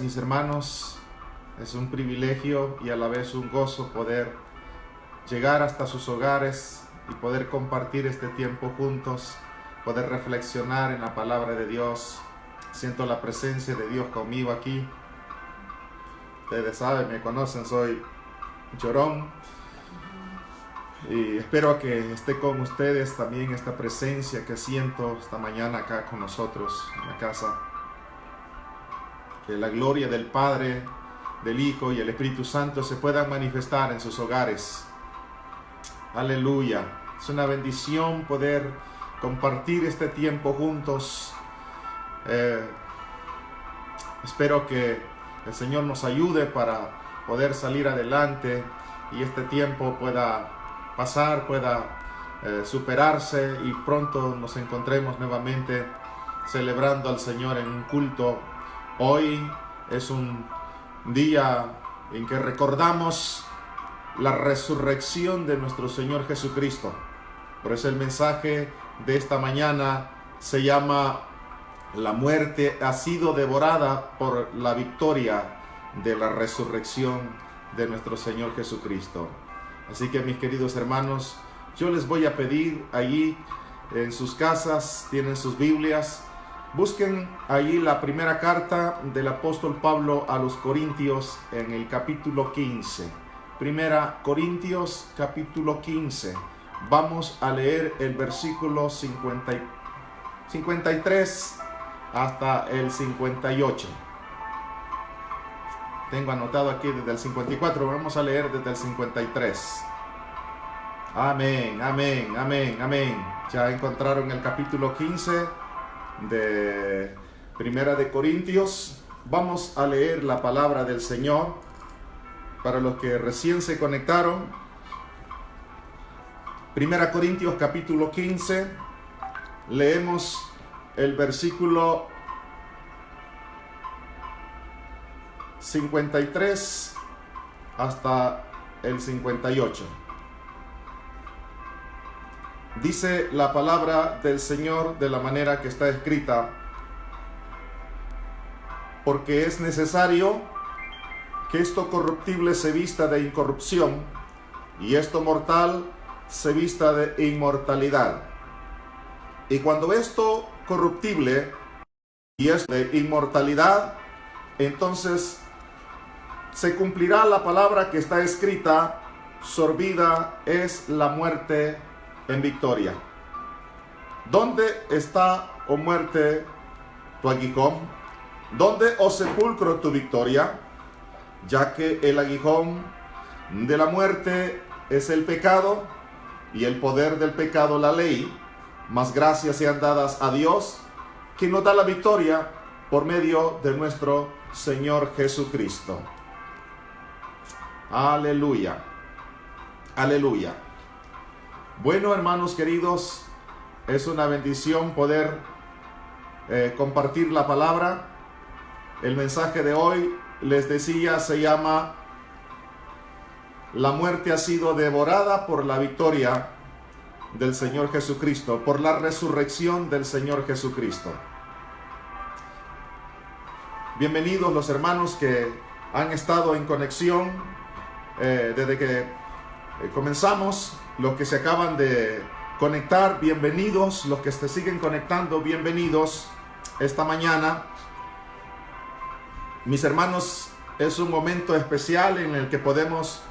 Mis hermanos, es un privilegio y a la vez un gozo poder llegar hasta sus hogares y poder compartir este tiempo juntos, poder reflexionar en la palabra de Dios. Siento la presencia de Dios conmigo aquí. Ustedes saben, me conocen, soy llorón. Y espero que esté con ustedes también esta presencia que siento esta mañana acá con nosotros en la casa. Que la gloria del Padre, del Hijo y el Espíritu Santo se puedan manifestar en sus hogares. Aleluya. Es una bendición poder compartir este tiempo juntos. Espero que el Señor nos ayude para poder salir adelante y este tiempo pueda pasar, pueda superarse y pronto nos encontremos nuevamente celebrando al Señor en un culto. Hoy es un día en que recordamos la resurrección de nuestro Señor Jesucristo. Por eso el mensaje de esta mañana se llama "La muerte ha sido devorada por la victoria de la resurrección de nuestro Señor Jesucristo". Así que, mis queridos hermanos, yo les voy a pedir allí en sus casas, tienen sus Biblias, busquen allí la primera carta del apóstol Pablo a los Corintios en el capítulo 15. Primera Corintios capítulo 15. Vamos a leer el versículo 53 hasta el 58. Tengo anotado aquí desde el 54, vamos a leer desde el 53. Amén, amén, amén, amén. Ya encontraron el capítulo 15 de Primera de Corintios. Vamos a leer la palabra del Señor. Para los que recién se conectaron, Primera Corintios capítulo 15, leemos el versículo 53 hasta el 58. Dice la palabra del Señor de la manera que está escrita: porque es necesario que esto corruptible se vista de incorrupción y esto mortal se vista de inmortalidad. Y cuando esto corruptible y esto de inmortalidad, entonces se cumplirá la palabra que está escrita: sorbida es la muerte en victoria. ¿Dónde está, oh muerte, tu aguijón? ¿Dónde, oh sepulcro, tu victoria? Ya que el aguijón de la muerte es el pecado, y el poder del pecado la ley, mas gracias sean dadas a Dios, que nos da la victoria por medio de nuestro Señor Jesucristo. Aleluya. Aleluya. Bueno, hermanos queridos, es una bendición poder compartir la palabra. El mensaje de hoy, les decía, se llama "La muerte ha sido devorada por la victoria del Señor Jesucristo", por la resurrección del Señor Jesucristo. Bienvenidos los hermanos que han estado en conexión desde que comenzamos. Los que se acaban de conectar, bienvenidos. Los que se siguen conectando, bienvenidos esta mañana. Mis hermanos, es un momento especial en el que podemos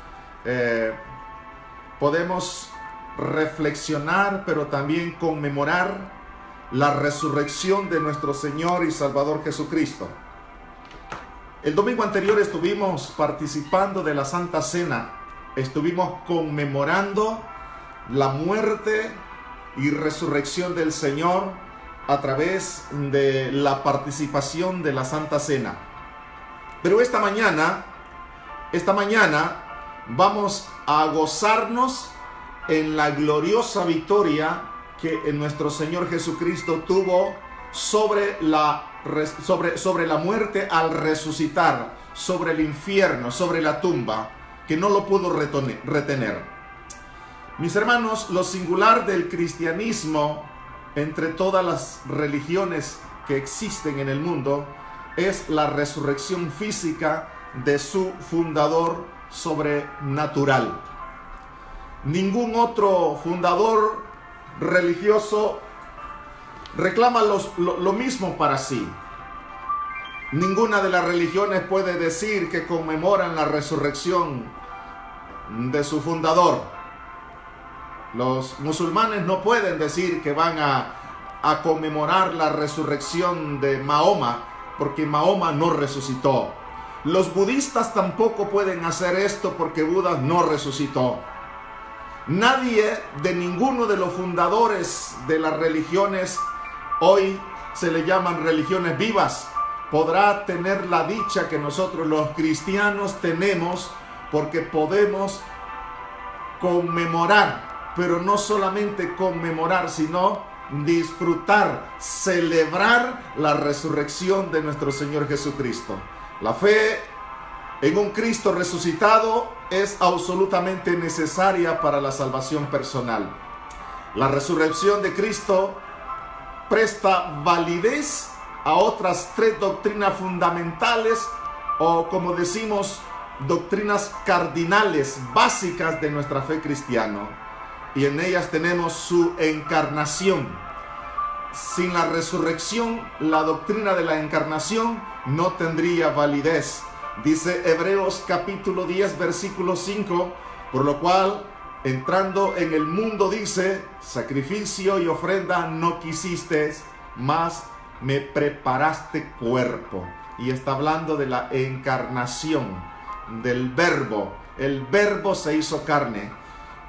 reflexionar, pero también conmemorar la resurrección de nuestro Señor y Salvador Jesucristo. El domingo anterior estuvimos participando de la Santa Cena. Estuvimos conmemorando la muerte y resurrección del Señor a través de la participación de la Santa Cena. Pero esta mañana vamos a gozarnos en la gloriosa victoria que nuestro Señor Jesucristo tuvo sobre la muerte al resucitar, sobre el infierno, sobre la tumba, que no lo pudo retener. Mis hermanos, lo singular del cristianismo entre todas las religiones que existen en el mundo es la resurrección física de su fundador sobrenatural. Ningún otro fundador religioso reclama lo mismo para sí. Ninguna de las religiones puede decir que conmemoran la resurrección de su fundador. Los musulmanes no pueden decir que van a conmemorar la resurrección de Mahoma, porque Mahoma no resucitó. Los budistas tampoco pueden hacer esto porque Buda no resucitó. Nadie de ninguno de los fundadores de las religiones, hoy se le llaman religiones vivas, podrá tener la dicha que nosotros los cristianos tenemos, porque podemos conmemorar, pero no solamente conmemorar, sino disfrutar, celebrar la resurrección de nuestro Señor Jesucristo. La fe en un Cristo resucitado es absolutamente necesaria para la salvación personal. La resurrección de Cristo presta validez a otras 3 doctrinas fundamentales, o como decimos, doctrinas cardinales básicas de nuestra fe cristiana, y en ellas tenemos su encarnación. Sin la resurrección, la doctrina de la encarnación no tendría validez. Dice Hebreos capítulo 10 versículo 5, por lo cual, entrando en el mundo, dice, sacrificio y ofrenda no quisiste, mas me preparaste cuerpo. Y está hablando de la encarnación, del verbo. El verbo se hizo carne.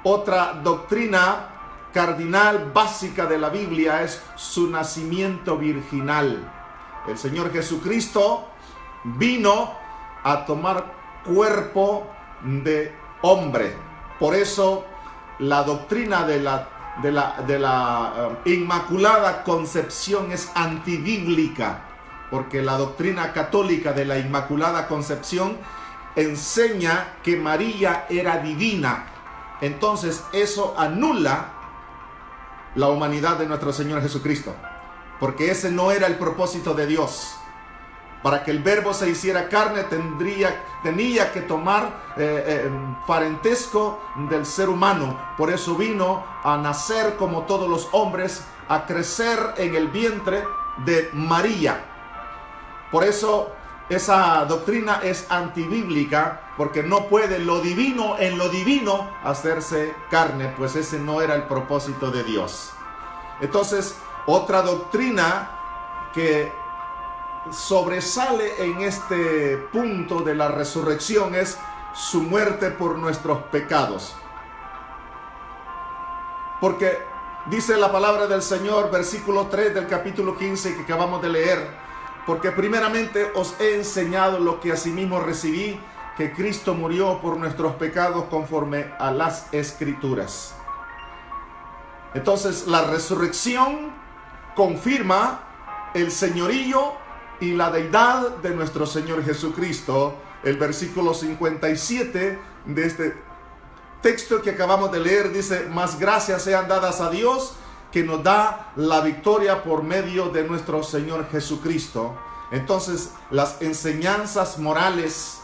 Otra doctrina cardinal básica de la Biblia es su nacimiento virginal. El Señor Jesucristo vino a tomar cuerpo de hombre. Por eso la doctrina de la Inmaculada Concepción es antibíblica, porque la doctrina católica de la Inmaculada Concepción enseña que María era divina. Entonces eso anula la humanidad de nuestro Señor Jesucristo, porque ese no era el propósito de Dios. Para que el verbo se hiciera carne tenía que tomar parentesco del ser humano. Por eso vino a nacer como todos los hombres, a crecer en el vientre de María. Por eso esa doctrina es antibíblica, porque no puede lo divino en lo divino hacerse carne, pues ese no era el propósito de Dios. Entonces, otra doctrina que sobresale en este punto de la resurrección es su muerte por nuestros pecados. Porque dice la palabra del Señor, versículo 3 del capítulo 15 que acabamos de leer: porque primeramente os he enseñado lo que asimismo recibí, que Cristo murió por nuestros pecados conforme a las Escrituras. Entonces, la resurrección confirma el señorío y la deidad de nuestro Señor Jesucristo. El versículo 57 de este texto que acabamos de leer dice: mas gracias sean dadas a Dios, que nos da la victoria por medio de nuestro Señor Jesucristo. Entonces, las enseñanzas morales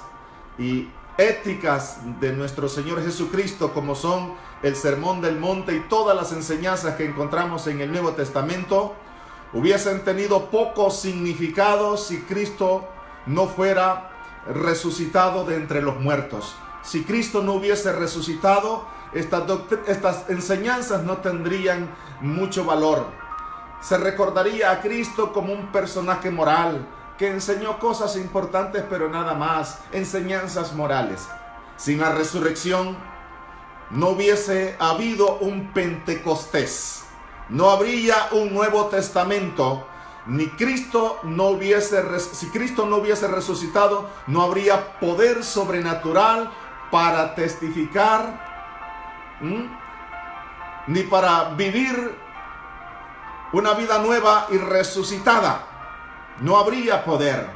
y éticas de nuestro Señor Jesucristo, como son el Sermón del Monte y todas las enseñanzas que encontramos en el Nuevo Testamento, hubiesen tenido poco significado si Cristo no fuera resucitado de entre los muertos. Si Cristo no hubiese resucitado, estas enseñanzas no tendrían mucho valor. Se recordaría a Cristo como un personaje moral que enseñó cosas importantes, pero nada más, enseñanzas morales. Sin la resurrección no hubiese habido un Pentecostés, no habría un Nuevo Testamento, ni si Cristo no hubiese resucitado, no habría poder sobrenatural para testificar, ni para vivir una vida nueva y resucitada. No habría poder.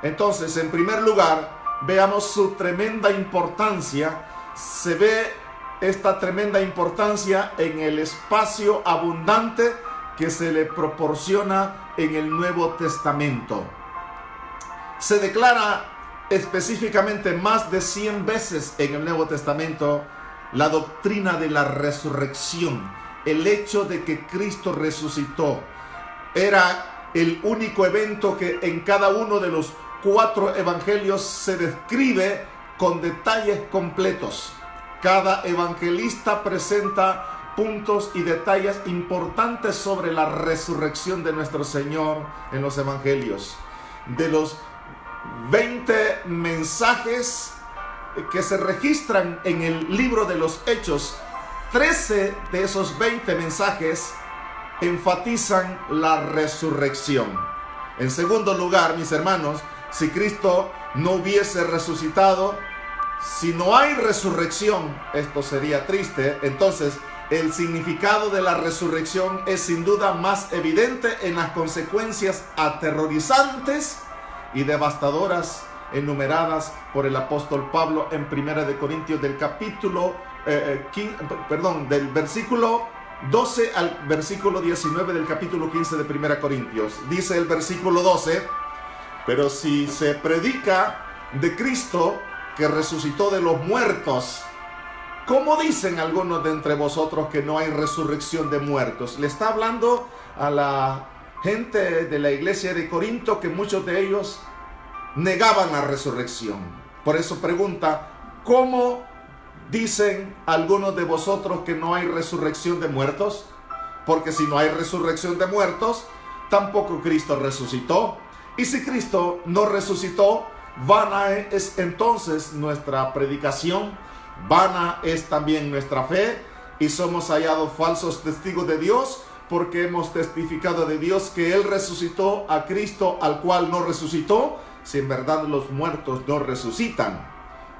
Entonces, en primer lugar, veamos su tremenda importancia. Se ve esta tremenda importancia en el espacio abundante que se le proporciona en el Nuevo Testamento. Se declara específicamente más de 100 veces en el Nuevo Testamento la doctrina de la resurrección. El hecho de que Cristo resucitó era el único evento que en cada uno de los 4 evangelios se describe con detalles completos. Cada evangelista presenta puntos y detalles importantes sobre la resurrección de nuestro Señor en los evangelios. De los 20 mensajes que se registran en el libro de los Hechos, 13 de esos 20 mensajes enfatizan la resurrección. En segundo lugar, mis hermanos, si Cristo no hubiese resucitado, si no hay resurrección, esto sería triste. Entonces, el significado de la resurrección es sin duda más evidente en las consecuencias aterrorizantes y devastadoras enumeradas por el apóstol Pablo en 1 Corintios del capítulo del versículo 12 al versículo 19 del capítulo 15 de 1 Corintios. Dice el versículo 12: pero si se predica de Cristo que resucitó de los muertos, ¿cómo dicen algunos de entre vosotros que no hay resurrección de muertos? Le está hablando a la gente de la iglesia de Corinto, que muchos de ellos negaban la resurrección. Por eso pregunta: ¿cómo dicen algunos de vosotros que no hay resurrección de muertos? Porque si no hay resurrección de muertos, tampoco Cristo resucitó. Y si Cristo no resucitó, vana es entonces nuestra predicación, vana es también nuestra fe, y somos hallados falsos testigos de Dios, porque hemos testificado de Dios que Él resucitó a Cristo, al cual no resucitó, si en verdad los muertos no resucitan.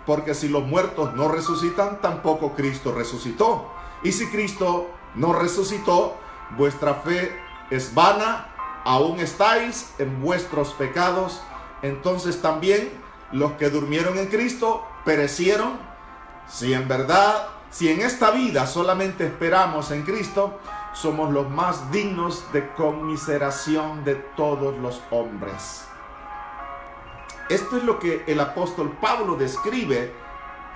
Porque si los muertos no resucitan, tampoco Cristo resucitó. Y si Cristo no resucitó, vuestra fe es vana, aún estáis en vuestros pecados. Entonces también los que durmieron en Cristo perecieron. Si en esta vida solamente esperamos en Cristo, somos los más dignos de conmiseración de todos los hombres. Esto es lo que el apóstol Pablo describe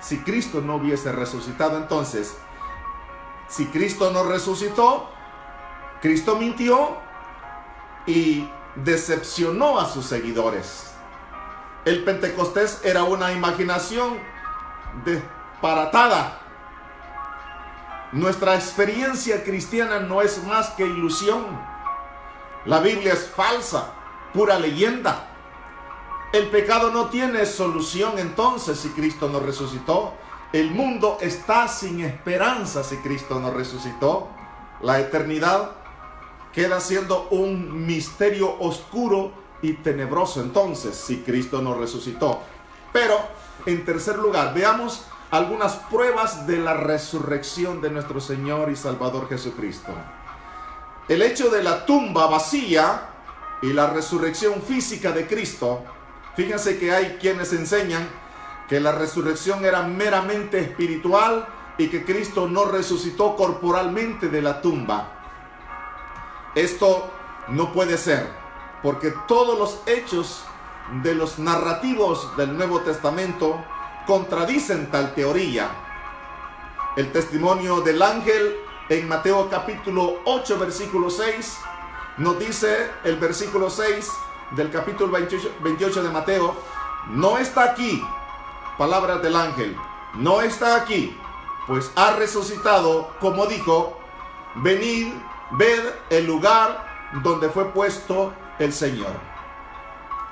si Cristo no hubiese resucitado. Entonces, si Cristo no resucitó, Cristo mintió y decepcionó a sus seguidores. El Pentecostés era una imaginación disparatada. Nuestra experiencia cristiana no es más que ilusión. La Biblia es falsa, pura leyenda. El pecado no tiene solución entonces si Cristo no resucitó. El mundo está sin esperanza si Cristo no resucitó. La eternidad queda siendo un misterio oscuro y tenebroso entonces si Cristo no resucitó. Pero en tercer lugar, veamos algunas pruebas de la resurrección de nuestro Señor y Salvador Jesucristo. El hecho de la tumba vacía y la resurrección física de Cristo. Fíjense que hay quienes enseñan que la resurrección era meramente espiritual y que Cristo no resucitó corporalmente de la tumba. Esto no puede ser, porque todos los hechos de los narrativos del Nuevo Testamento contradicen tal teoría. El testimonio del ángel en Mateo capítulo 8 versículo 6 nos dice el versículo 6 del capítulo 28 de Mateo: no está aquí, palabras del ángel, no está aquí, pues ha resucitado, como dijo, venid, ved el lugar donde fue puesto el Señor.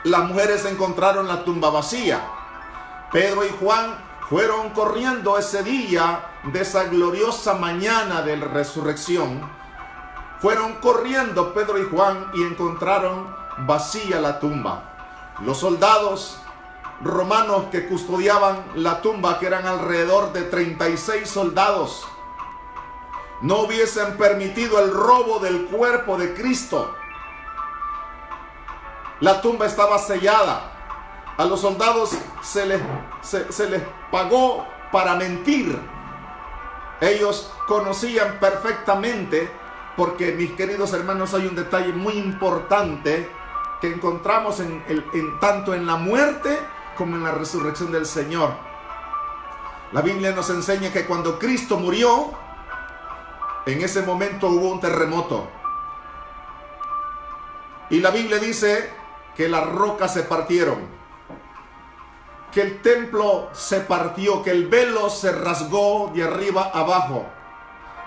Las mujeres encontraron la tumba vacía. Pedro y Juan fueron corriendo ese día de esa gloriosa mañana de la resurrección. Fueron corriendo Pedro y Juan y encontraron vacía la tumba. Los soldados romanos que custodiaban la tumba, que eran alrededor de 36 soldados, no hubiesen permitido el robo del cuerpo de Cristo. La tumba estaba sellada. A los soldados se les pagó para mentir. Ellos conocían perfectamente, porque mis queridos hermanos, hay un detalle muy importante que encontramos tanto en la muerte como en la resurrección del Señor. La Biblia nos enseña que cuando Cristo murió, en ese momento hubo un terremoto. Y la Biblia dice que las rocas se partieron, que el templo se partió, que el velo se rasgó de arriba abajo.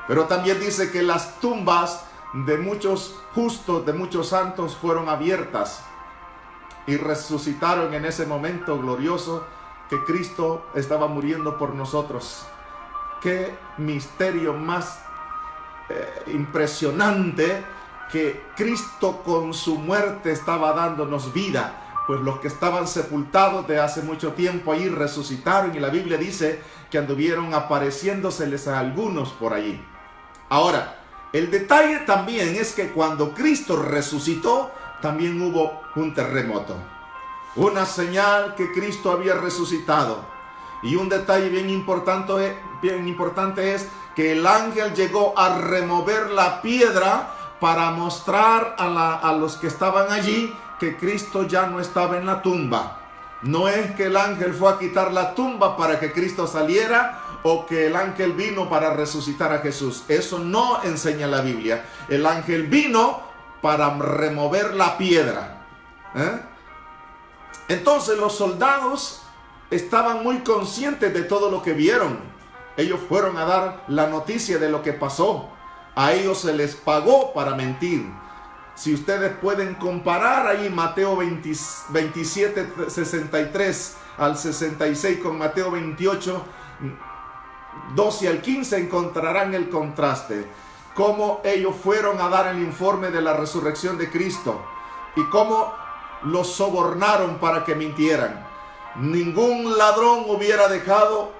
Pero también dice que las tumbas de muchos justos, de muchos santos, fueron abiertas y resucitaron en ese momento glorioso que Cristo estaba muriendo por nosotros. Qué misterio más impresionante, que Cristo con su muerte estaba dándonos vida. Pues los que estaban sepultados de hace mucho tiempo ahí resucitaron, y la Biblia dice que anduvieron apareciéndoseles a algunos por allí. Ahora, el detalle también es que cuando Cristo resucitó, también hubo un terremoto. Una señal que Cristo había resucitado. Y un detalle bien importante es que el ángel llegó a remover la piedra para mostrar a los que estaban allí que Cristo ya no estaba en la tumba. No es que el ángel fue a quitar la tumba para que Cristo saliera, o que el ángel vino para resucitar a Jesús. Eso no enseña la Biblia. El ángel vino para remover la piedra. Entonces los soldados estaban muy conscientes de todo lo que vieron. Ellos fueron a dar la noticia de lo que pasó. A ellos se les pagó para mentir. Si ustedes pueden comparar ahí Mateo 27, 63 al 66 con Mateo 28, 12 al 15, encontrarán el contraste. Cómo ellos fueron a dar el informe de la resurrección de Cristo y cómo los sobornaron para que mintieran. Ningún ladrón hubiera dejado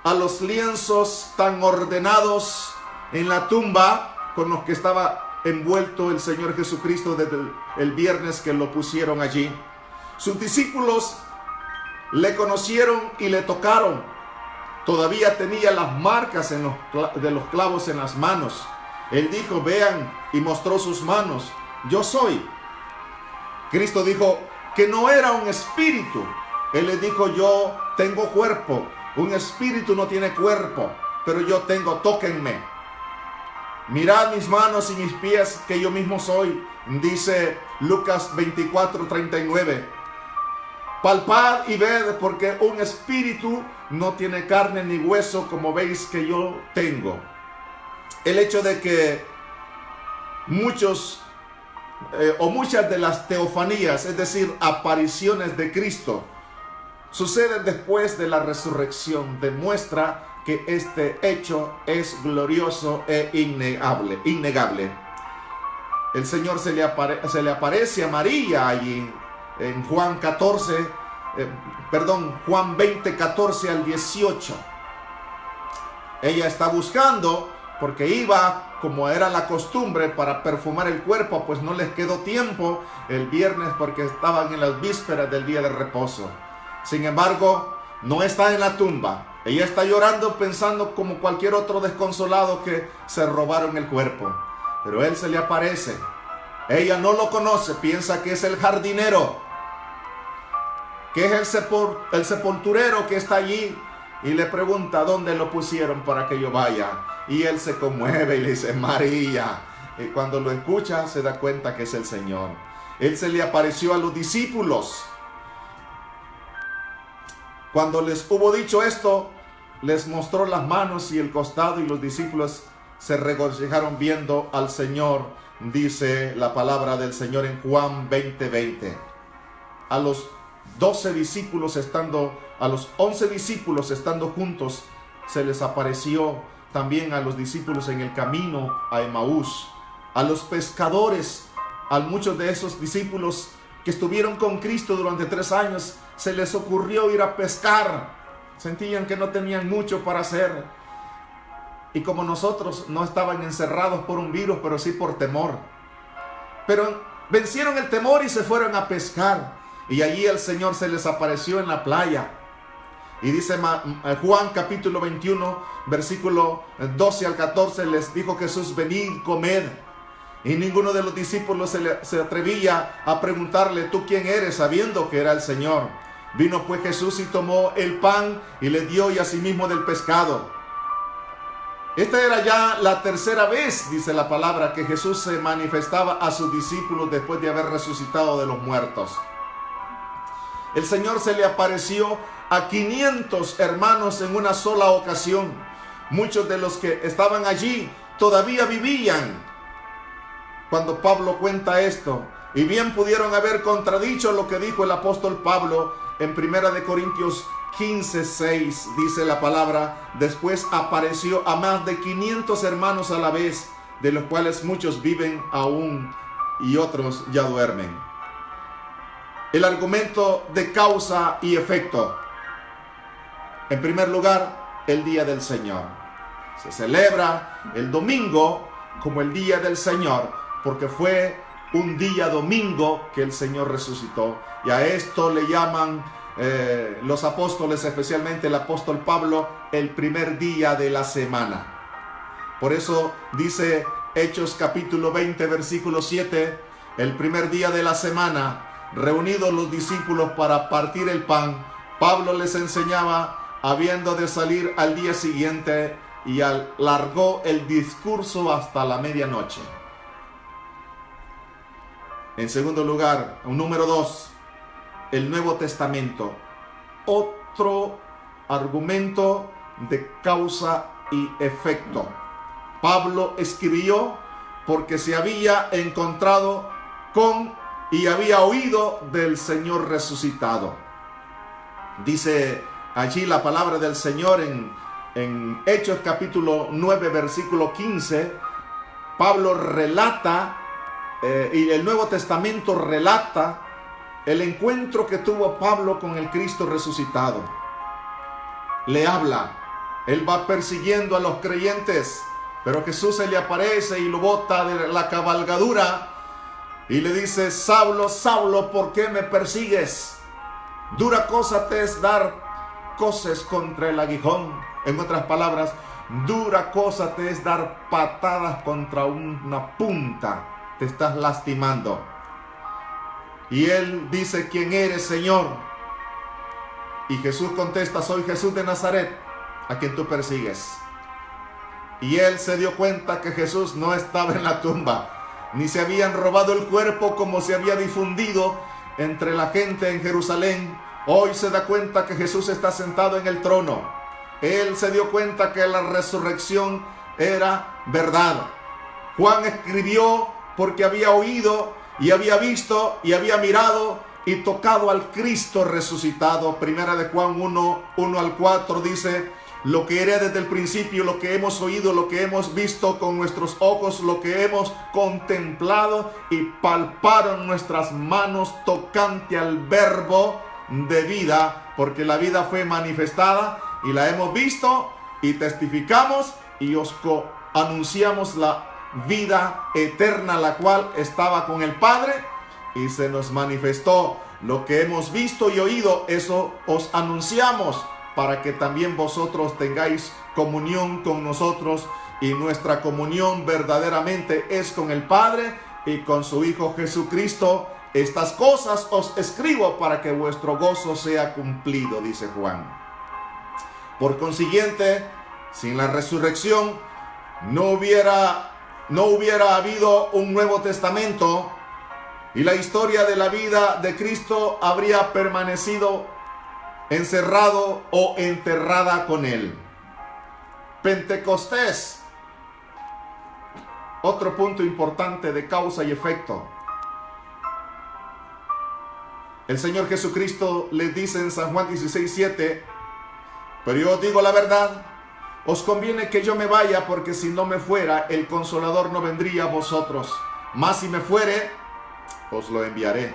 a los lienzos tan ordenados en la tumba con los que estaba envuelto el Señor Jesucristo desde el viernes que lo pusieron allí. Sus discípulos le conocieron y le tocaron. Todavía tenía las marcas de los clavos en las manos. Él dijo: vean, y mostró sus manos. Yo soy. Cristo dijo que no era un espíritu. Él les dijo: yo tengo cuerpo. Un espíritu no tiene cuerpo, pero yo tengo, tóquenme. Mirad mis manos y mis pies, que yo mismo soy. Dice Lucas 24:39. Palpad y ved, porque un espíritu no tiene carne ni hueso, como veis que yo tengo. El hecho de que muchas de las teofanías, es decir, apariciones de Cristo, suceden después de la resurrección, demuestra que este hecho es glorioso e innegable. El Señor se le aparece a María allí en Juan 20, 14 al 18. Ella está buscando, porque iba, como era la costumbre, para perfumar el cuerpo, pues no les quedó tiempo el viernes porque estaban en las vísperas del día de reposo. Sin embargo, no está en la tumba. Ella está llorando, pensando como cualquier otro desconsolado que se robaron el cuerpo. Pero él se le aparece. Ella no lo conoce, piensa que es el jardinero, que es el sepulturero que está allí, y le pregunta: ¿dónde lo pusieron para que yo vaya? Y él se conmueve y le dice: María. Y cuando lo escucha se da cuenta que es el Señor. Él se le apareció a los discípulos. Cuando les hubo dicho esto, les mostró las manos y el costado, y los discípulos se regocijaron viendo al Señor. Dice la palabra del Señor en Juan 20:20. A los 11 discípulos estando juntos, se les apareció también a los discípulos en el camino a Emaús. A los pescadores, a muchos de esos discípulos que estuvieron con Cristo durante 3 años, se les ocurrió ir a pescar. Sentían que no tenían mucho para hacer. Y como nosotros, no estaban encerrados por un virus, pero sí por temor. Pero vencieron el temor y se fueron a pescar. Y allí el Señor se les apareció en la playa. Y dice Juan capítulo 21, versículo 12 al 14, les dijo Jesús: venid, comed. Y ninguno de los discípulos se atrevía a preguntarle: ¿tú quién eres?, sabiendo que era el Señor. Vino pues Jesús y tomó el pan y le dio, y asimismo del pescado. Esta era ya la tercera vez, dice la palabra, que Jesús se manifestaba a sus discípulos después de haber resucitado de los muertos. El Señor se le apareció a 500 hermanos en una sola ocasión. Muchos de los que estaban allí todavía vivían cuando Pablo cuenta esto, y bien pudieron haber contradicho lo que dijo el apóstol Pablo en 1 de Corintios 15:6. Dice la palabra: después apareció a más de 500 hermanos a la vez, de los cuales muchos viven aún y otros ya duermen. El argumento de causa y efecto. En primer lugar, el día del Señor. Se celebra el domingo como el día del Señor, porque fue un día domingo que el Señor resucitó. Y a esto le llaman los apóstoles, especialmente el apóstol Pablo, el primer día de la semana. Por eso dice Hechos capítulo 20, versículo 7, el primer día de la semana, reunidos los discípulos para partir el pan, Pablo les enseñaba, habiendo de salir al día siguiente, y alargó el discurso hasta la medianoche. En segundo lugar, número 2, el Nuevo Testamento. Otro argumento de causa y efecto. Pablo escribió porque se había encontrado con y había oído del Señor resucitado. Dice allí la palabra del Señor en Hechos capítulo 9, versículo 15. Pablo relata, y el Nuevo Testamento relata el encuentro que tuvo Pablo con el Cristo resucitado. Le habla, él va persiguiendo a los creyentes, pero Jesús se le aparece y lo bota de la cabalgadura y le dice: Saulo, Saulo, ¿por qué me persigues? Dura cosa te es dar coces contra el aguijón. En otras palabras, dura cosa te es dar patadas contra una punta. Te estás lastimando. Y él dice: ¿quién eres, Señor? Y Jesús contesta: soy Jesús de Nazaret, a quien tú persigues. Y él se dio cuenta que Jesús no estaba en la tumba, ni se habían robado el cuerpo como se había difundido entre la gente en Jerusalén. Hoy se da cuenta que Jesús está sentado en el trono. Él se dio cuenta que la resurrección era verdad. Juan escribió porque había oído y había visto y había mirado y tocado al Cristo resucitado. Primera de Juan 1:1-4 dice: lo que era desde el principio, lo que hemos oído, lo que hemos visto con nuestros ojos, lo que hemos contemplado y palparon nuestras manos tocante al verbo de vida, porque la vida fue manifestada y la hemos visto y testificamos y os anunciamos la vida eterna, la cual estaba con el Padre y se nos manifestó. Lo que hemos visto y oído, eso os anunciamos, para que también vosotros tengáis comunión con nosotros, y nuestra comunión verdaderamente es con el Padre y con su Hijo Jesucristo. Estas cosas os escribo para que vuestro gozo sea cumplido, dice Juan. Por consiguiente, sin la resurrección no hubiera habido un Nuevo Testamento, y la historia de la vida de Cristo habría permanecido encerrado o enterrada con él. Pentecostés, otro punto importante de causa y efecto. El Señor Jesucristo les dice en San Juan 16:7: pero yo os digo la verdad, os conviene que yo me vaya, porque si no me fuera, el Consolador no vendría a vosotros, mas si me fuere, os lo enviaré.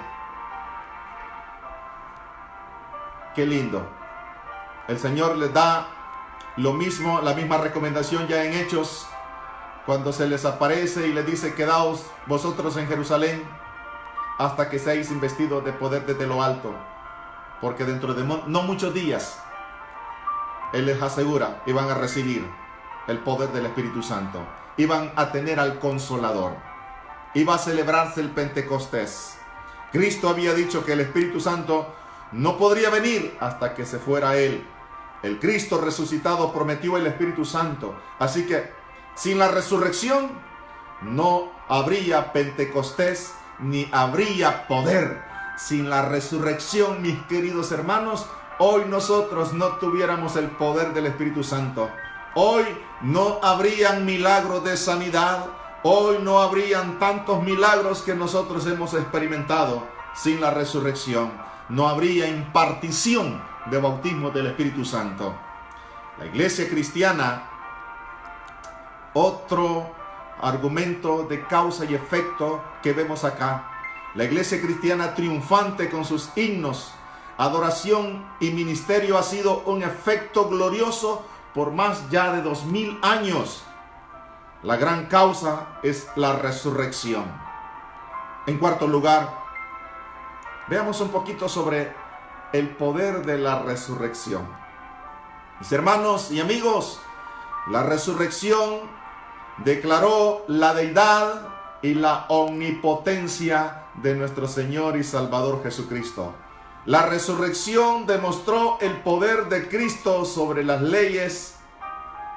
Qué lindo. El Señor les da lo mismo, la misma recomendación ya en Hechos, cuando se les aparece y les dice: quedaos vosotros en Jerusalén hasta que seáis investidos de poder desde lo alto, porque dentro de no muchos días Él les asegura, iban a recibir el poder del Espíritu Santo, iban a tener al Consolador. iba a celebrarse el Pentecostés. Cristo había dicho que el Espíritu Santo no podría venir hasta que se fuera Él. El Cristo resucitado prometió el Espíritu Santo. Así que sin la resurrección no habría Pentecostés ni habría poder. Sin la resurrección, mis queridos hermanos, hoy nosotros no tuviéramos el poder del Espíritu Santo. Hoy no habrían milagros de sanidad. Hoy no habrían tantos milagros que nosotros hemos experimentado. Sin la resurrección no habría impartición de bautismo del Espíritu Santo. La iglesia cristiana, otro argumento de causa y efecto que vemos acá. La iglesia cristiana triunfante con sus himnos, adoración y ministerio ha sido un efecto glorioso por más ya de 2000 años. La gran causa es la resurrección. En cuarto lugar, veamos un poquito sobre el poder de la resurrección. Mis hermanos y amigos, la resurrección declaró la deidad y la omnipotencia de nuestro Señor y Salvador Jesucristo. La resurrección demostró el poder de Cristo sobre las leyes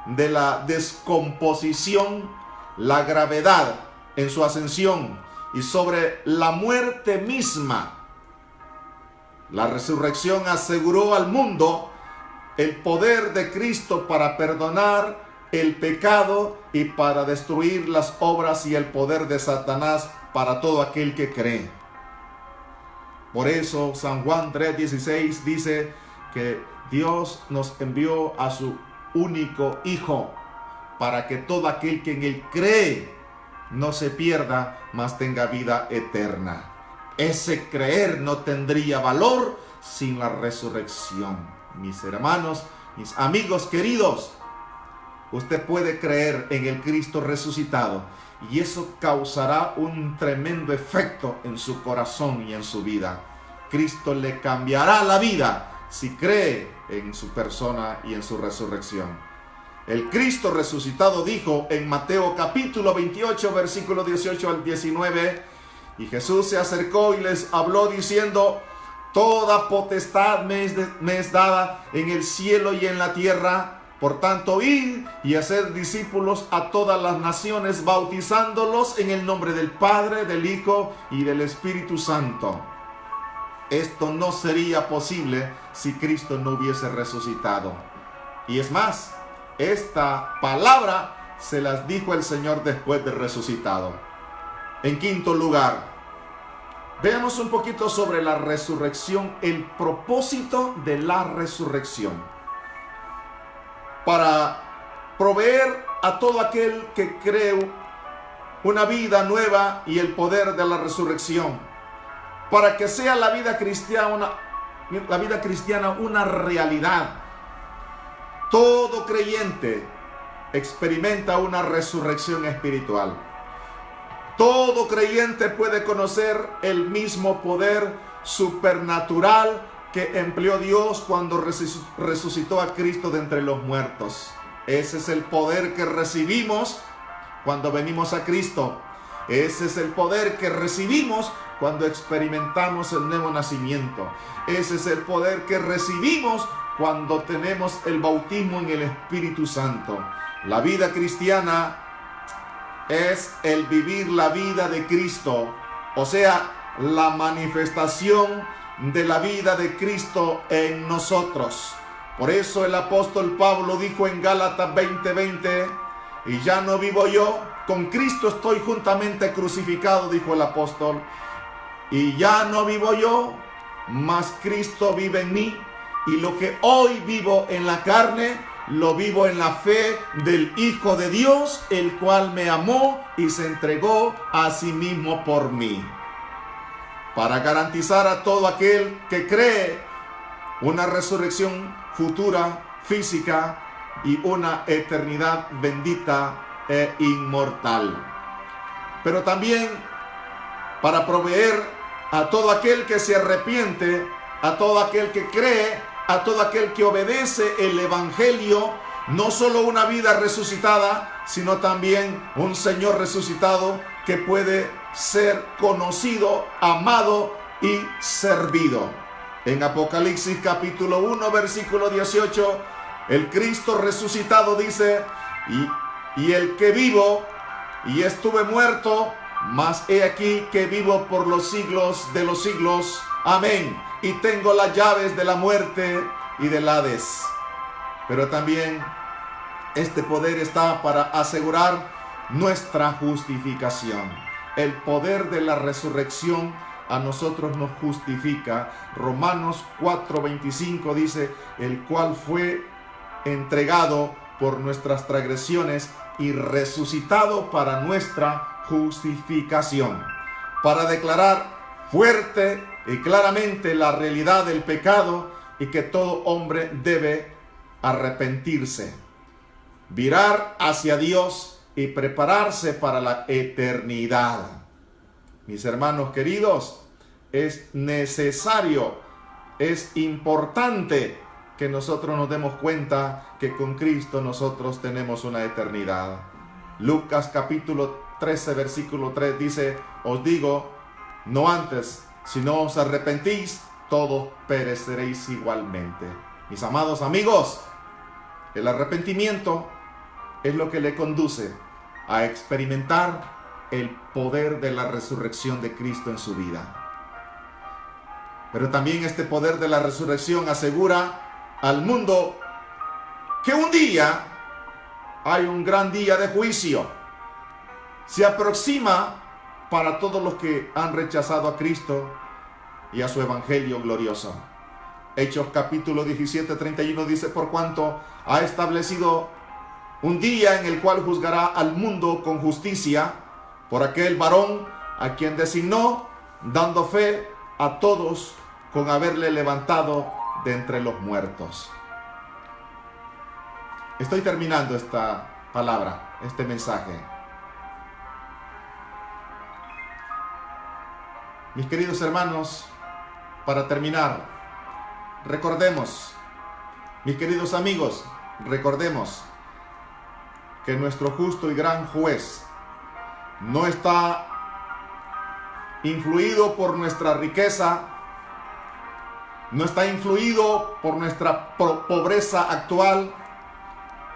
de la descomposición, la gravedad en su ascensión y sobre la muerte misma. La resurrección aseguró al mundo el poder de Cristo para perdonar el pecado y para destruir las obras y el poder de Satanás para todo aquel que cree. Por eso San Juan 3:16 dice que Dios nos envió a su único Hijo para que todo aquel que en Él cree no se pierda, mas tenga vida eterna. Ese creer no tendría valor sin la resurrección. Mis hermanos, mis amigos queridos, usted puede creer en el Cristo resucitado y eso causará un tremendo efecto en su corazón y en su vida. Cristo le cambiará la vida si cree en su persona y en su resurrección. El Cristo resucitado dijo en Mateo capítulo 28, versículo 18 al 19, y Jesús se acercó y les habló diciendo: toda potestad me es dada en el cielo y en la tierra. Por tanto, id y haced discípulos a todas las naciones, bautizándolos en el nombre del Padre, del Hijo y del Espíritu Santo. Esto no sería posible si Cristo no hubiese resucitado. Y es más, esta palabra se las dijo el Señor después de resucitado. En quinto lugar, veamos un poquito sobre la resurrección, el propósito de la resurrección. Para proveer a todo aquel que cree una vida nueva y el poder de la resurrección. Para que sea la vida cristiana una realidad. Todo creyente experimenta una resurrección espiritual. Todo creyente puede conocer el mismo poder supernatural que empleó Dios cuando resucitó a Cristo de entre los muertos. Ese es el poder que recibimos cuando venimos a Cristo. Ese es el poder que recibimos cuando experimentamos el nuevo nacimiento. Ese es el poder que recibimos cuando tenemos el bautismo en el Espíritu Santo. La vida cristiana es el vivir la vida de Cristo, o sea, la manifestación de la vida de Cristo en nosotros. Por eso el apóstol Pablo dijo en Gálatas 20:20, y ya no vivo yo, con Cristo estoy juntamente crucificado, dijo el apóstol, y ya no vivo yo, mas Cristo vive en mí, y lo que hoy vivo en la carne, lo vivo en la fe del Hijo de Dios, el cual me amó y se entregó a sí mismo por mí. Para garantizar a todo aquel que cree una resurrección futura, física y una eternidad bendita e inmortal. Pero también para proveer a todo aquel que se arrepiente, a todo aquel que cree, a todo aquel que obedece el Evangelio, no solo una vida resucitada, sino también un Señor resucitado que puede ser conocido, amado y servido. En Apocalipsis capítulo 1, versículo 18, el Cristo resucitado dice, y el que vivo y estuve muerto, mas he aquí que vivo por los siglos de los siglos. Amén. Y tengo las llaves de la muerte y del Hades. Pero también este poder está para asegurar nuestra justificación. El poder de la resurrección a nosotros nos justifica. Romanos 4:25 dice, el cual fue entregado por nuestras transgresiones y resucitado para nuestra justificación. Para declarar fuerte y claramente la realidad del pecado y que todo hombre debe arrepentirse, virar hacia Dios y prepararse para la eternidad. Mis hermanos queridos, es necesario, es importante que nosotros nos demos cuenta que con Cristo nosotros tenemos una eternidad. Lucas capítulo 13, versículo 3 dice, os digo, no antes, si no os arrepentís, todos pereceréis igualmente. Mis amados amigos, el arrepentimiento es lo que le conduce a experimentar el poder de la resurrección de Cristo en su vida. Pero también este poder de la resurrección asegura al mundo que un día hay un gran día de juicio. Se aproxima para todos los que han rechazado a Cristo y a su evangelio glorioso. Hechos capítulo 17, 31 dice, por cuanto ha establecido un día en el cual juzgará al mundo con justicia por aquel varón a quien designó, dando fe a todos con haberle levantado de entre los muertos. Estoy terminando esta palabra, este mensaje. Mis queridos hermanos, para terminar, recordemos, mis queridos amigos, recordemos que nuestro justo y gran juez no está influido por nuestra riqueza, no está influido por nuestra pobreza actual,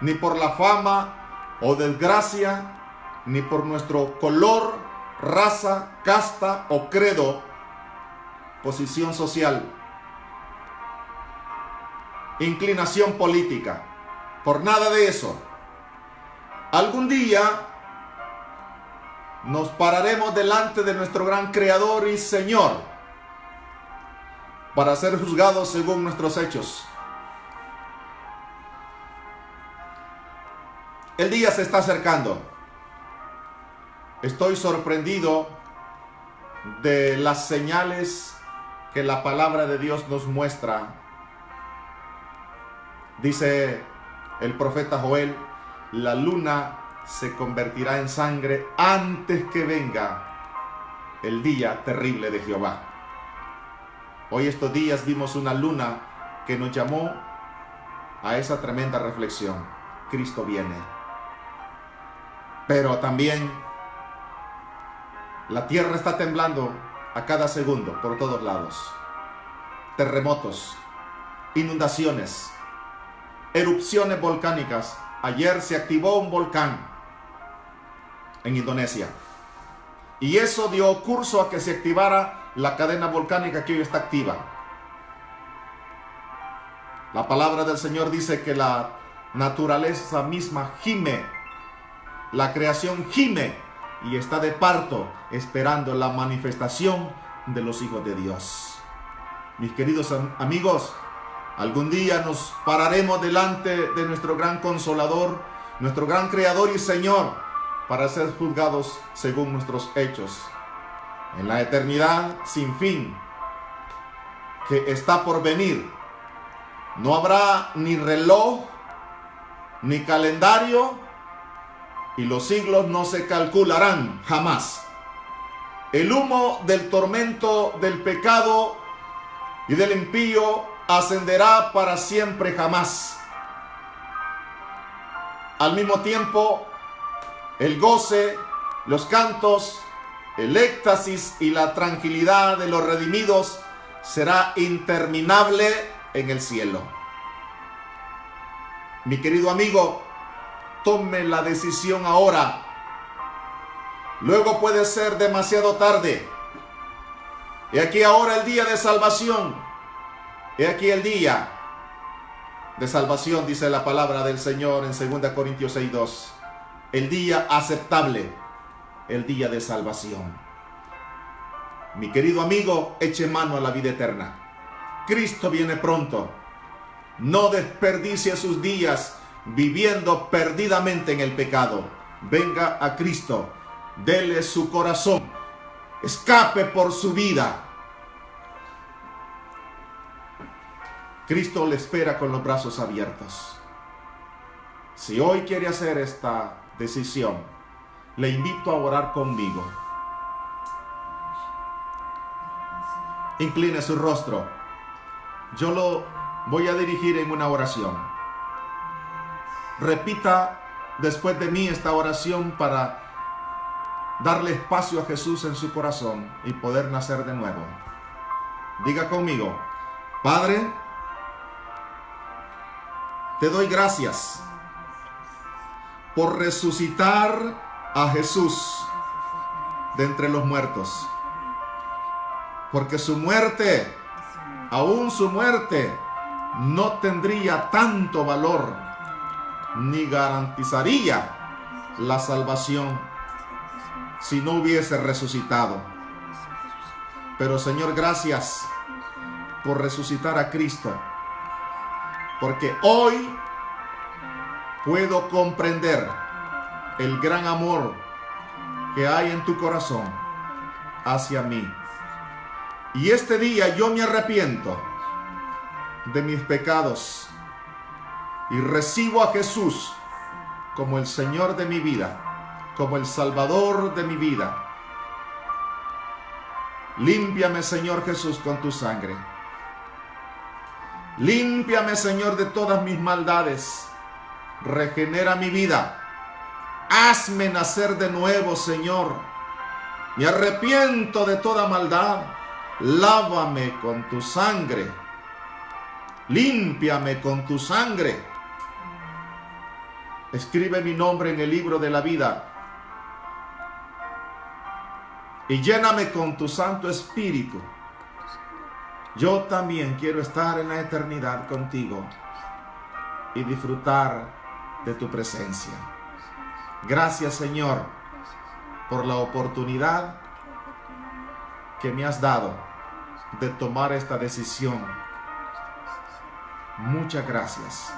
ni por la fama o desgracia, ni por nuestro color, raza, casta o credo, posición social, inclinación política, por nada de eso. Algún día nos pararemos delante de nuestro gran Creador y Señor para ser juzgados según nuestros hechos. El día se está acercando. Estoy sorprendido de las señales que la palabra de Dios nos muestra. Dice el profeta Joel, la luna se convertirá en sangre antes que venga el día terrible de Jehová. Hoy estos días vimos una luna que nos llamó a esa tremenda reflexión. Cristo viene. Pero también la tierra está temblando a cada segundo por todos lados. Terremotos, inundaciones, erupciones volcánicas. Ayer se activó un volcán en Indonesia. Y eso dio curso a que se activara la cadena volcánica que hoy está activa. La palabra del Señor dice que la naturaleza misma gime, la creación gime y está de parto esperando la manifestación de los hijos de Dios. Mis queridos amigos, algún día nos pararemos delante de nuestro gran Consolador, nuestro gran Creador y Señor, para ser juzgados según nuestros hechos. En la eternidad sin fin que está por venir, no habrá ni reloj, ni calendario, y los siglos no se calcularán jamás. El humo del tormento del pecado y del impío ascenderá para siempre jamás. Al mismo tiempo, el goce, los cantos El éxtasis y la tranquilidad de los redimidos será interminable en el cielo. Mi querido amigo, tome la decisión ahora. Luego puede ser demasiado tarde. He aquí ahora el día de salvación. He aquí el día de salvación, dice la palabra del Señor en 2 Corintios 6:2. El día aceptable, el día de salvación. Mi querido amigo, eche mano a la vida eterna. Cristo viene pronto. No desperdicie sus días viviendo perdidamente en el pecado. Venga a Cristo, dele su corazón, escape por su vida. Cristo le espera con los brazos abiertos. Si hoy quiere hacer esta decisión, le invito a orar conmigo. Incline su rostro. Yo lo voy a dirigir en una oración. Repita después de mí esta oración para darle espacio a Jesús en su corazón y poder nacer de nuevo. Diga conmigo: Padre, te doy gracias por resucitar a Jesús de entre los muertos. Porque su muerte, aún su muerte, no tendría tanto valor ni garantizaría la salvación si no hubiese resucitado. Pero Señor, gracias por resucitar a Cristo, porque hoy puedo comprender el gran amor que hay en tu corazón hacia mí. Y este día yo me arrepiento de mis pecados y recibo a Jesús como el Señor de mi vida, como el Salvador de mi vida. Límpiame, Señor Jesús, con tu sangre. Límpiame, Señor, de todas mis maldades. Regenera mi vida. Hazme nacer de nuevo, Señor. Me arrepiento de toda maldad. Lávame con tu sangre. Límpiame con tu sangre. Escribe mi nombre en el libro de la vida. Y lléname con tu Santo Espíritu. Yo también quiero estar en la eternidad contigo y disfrutar de tu presencia. Gracias, Señor, por la oportunidad que me has dado de tomar esta decisión. Muchas gracias.